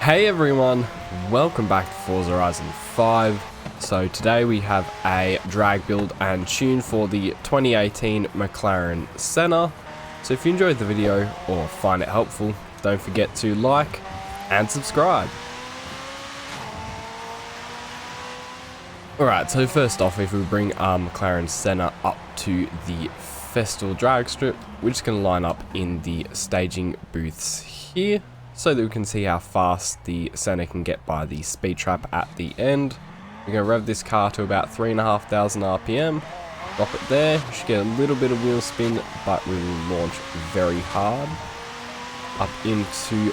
Hey everyone, welcome back to Forza Horizon 5. So today we have a drag build and tune for the 2018 Mclaren Senna. So if you enjoyed the video or find it helpful, don't forget to like and subscribe. Alright, so first off, if we bring our Mclaren Senna up to the festival drag strip, we're just going to line up in the staging booths here, so that we can see how fast the Senna can get by the speed trap at the end. We're going to rev this car to about 3,500 RPM, drop it there. We should get a little bit of wheel spin, but we will launch very hard. Up into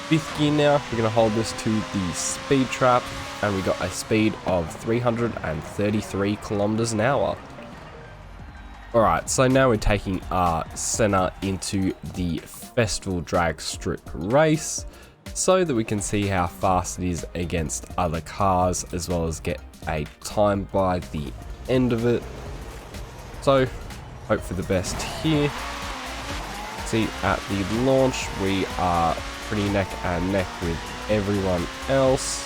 5th gear now, we're going to hold this to the speed trap, and we got a speed of 333 kilometers an hour. Alright, so now we're taking our Senna into the festival drag strip race so that we can see how fast it is against other cars, as well as get a time by the end of it. So hope for the best here. See, at the launch we are pretty neck and neck with everyone else.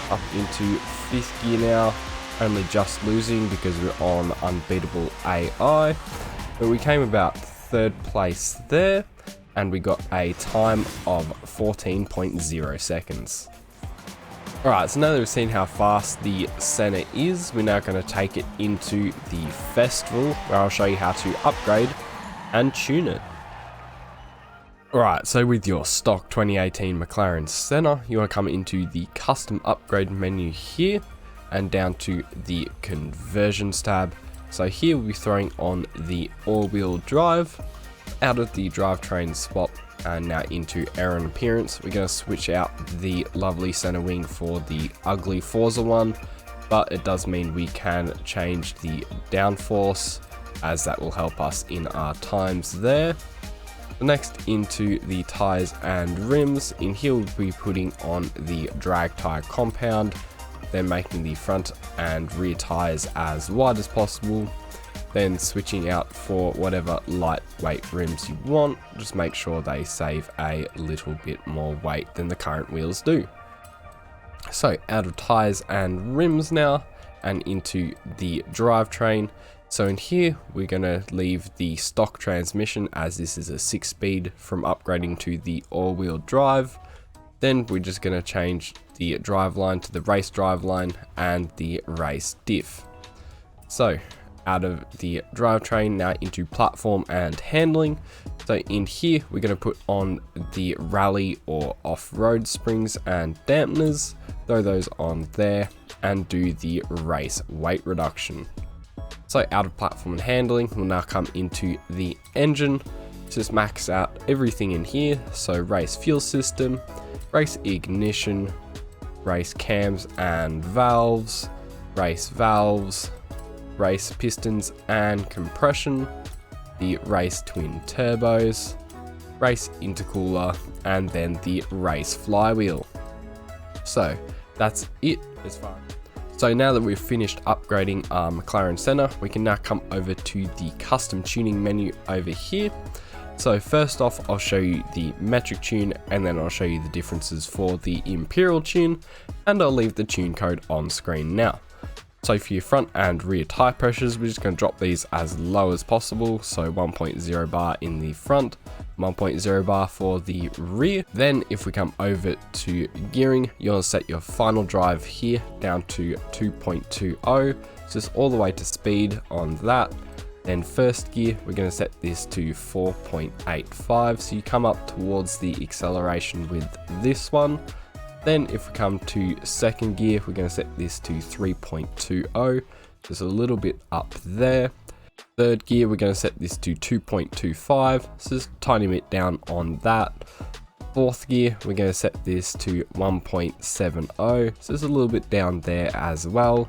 Up into 5th gear now, only just losing because we're on unbeatable AI, but we came about 3rd place there, and we got a time of 14.0 seconds. Alright, so now that we've seen how fast the Senna is, we're now going to take it into the festival, where I'll show you how to upgrade and tune it. Alright, so with your stock 2018 Mclaren Senna, you want to come into the custom upgrade menu here, and down to the conversions tab. So here we'll be throwing on the all-wheel drive. Out of the drivetrain swap and now into air and appearance, we're going to switch out the lovely center wing for the ugly Forza one, but it does mean we can change the downforce, as that will help us in our times there. Next, into the tires and rims. In here we'll be putting on the drag tire compound, then making the front and rear tires as wide as possible, then switching out for whatever lightweight rims you want. Just make sure they save a little bit more weight than the current wheels do. So out of tires and rims now, and into the drivetrain. So in here we're going to leave the stock transmission, as this is a 6-speed, from upgrading to the all-wheel drive. Then we're just going to change the driveline to the race driveline and the race diff. So out of the drivetrain now into platform and handling. So in here we're going to put on the rally or off-road springs and dampeners, throw those on there, and do the race weight reduction. So out of platform and handling, we'll now come into the engine. Just max out everything in here. So race fuel system, race ignition, race cams and valves, race pistons and compression, the race twin turbos, race intercooler, and then the race flywheel. So that's it as far. So now that we've finished upgrading our Mclaren Senna, we can now come over to the custom tuning menu over here. So first off, I'll show you the metric tune, and then I'll show you the differences for the imperial tune, and I'll leave the tune code on screen now. So for your front and rear tire pressures, we're just going to drop these as low as possible. So 1.0 bar in the front, 1.0 bar for the rear. Then if we come over to gearing, you'll set your final drive here down to 2.20, so just all the way to speed on that. Then first gear, we're going to set this to 4.85, so you come up towards the acceleration with this one. Then if we come to second gear, we're going to set this to 3.20, just a little bit up there. Third gear, we're going to set this to 2.25, so just a tiny bit down on that. Fourth gear, we're going to set this to 1.70, so just a little bit down there as well.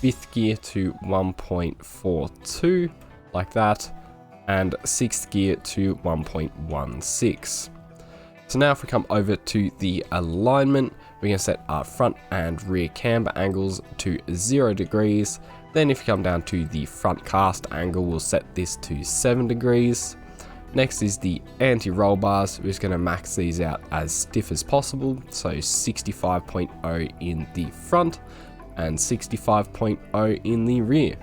Fifth gear to 1.42, like that. And sixth gear to 1.16. So now if we come over to the alignment, we're going to set our front and rear camber angles to 0 degrees. Then if you come down to the front cast angle, we'll set this to 7 degrees. Next is the anti-roll bars. We're just going to max these out as stiff as possible, so 65.0 in the front and 65.0 in the rear.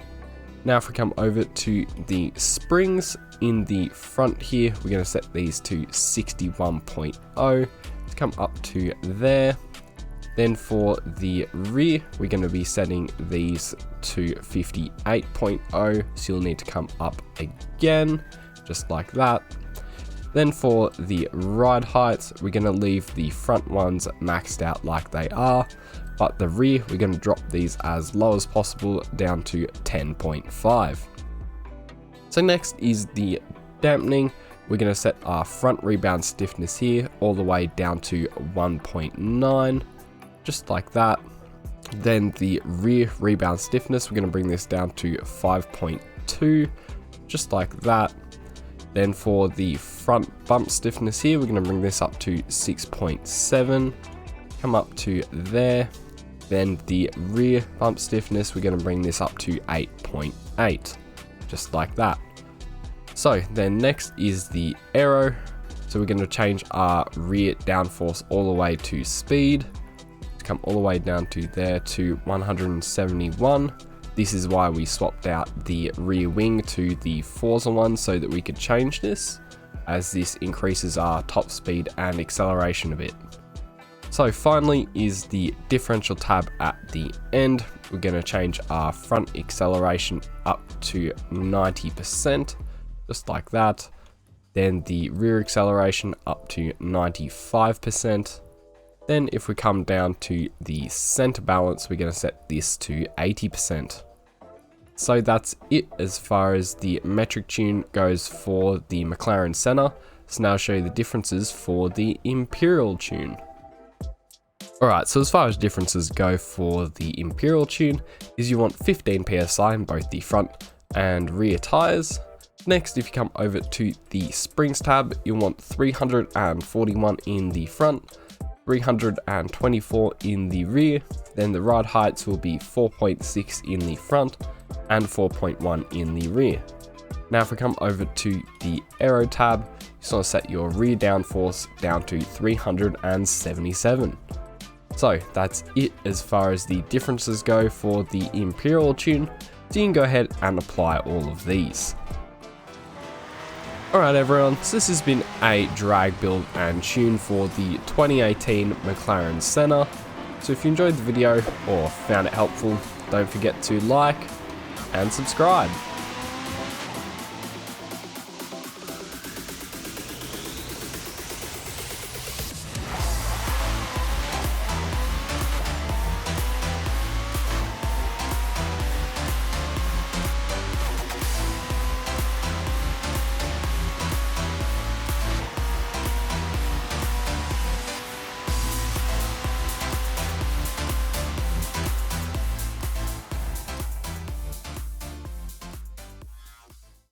Now if we come over to the springs in the front here, we're going to set these to 61.0 to come up to there. Then for the rear, we're going to be setting these to 58.0, so you'll need to come up again, just like that. Then for the ride heights, we're going to leave the front ones maxed out like they are, but the rear, we're going to drop these as low as possible down to 10.5. So next is the dampening. We're going to set our front rebound stiffness here all the way down to 1.9. Just like that. Then the rear rebound stiffness, we're going to bring this down to 5.2, just like that. Then for the front bump stiffness here, we're going to bring this up to 6.7, come up to there. Then the rear bump stiffness, we're going to bring this up to 8.8, just like that. So then next is the aero. So we're going to change our rear downforce all the way to speed. Come all the way down to there to 171. This is why we swapped out the rear wing to the Forza one, so that we could change this, as this increases our top speed and acceleration a bit. So finally is the differential tab at the end. We're going to change our front acceleration up to 90%, just like that. Then the rear acceleration up to 95%. Then if we come down to the center balance, we're going to set this to 80%. So that's it as far as the metric tune goes for the Mclaren Senna. So now I'll show you the differences for the Imperial tune. Alright, so as far as differences go for the Imperial tune, is you want 15 PSI in both the front and rear tires. Next, if you come over to the springs tab, you want 341 in the front, 324 in the rear. Then the ride heights will be 4.6 in the front and 4.1 in the rear. Now if we come over to the aero tab, you just want to set your rear downforce down to 377. So that's it as far as the differences go for the Imperial tune. So you can go ahead and apply all of these. Alright everyone, so this has been a drag build and tune for the 2018 Mclaren Senna. So if you enjoyed the video or found it helpful, don't forget to like and subscribe.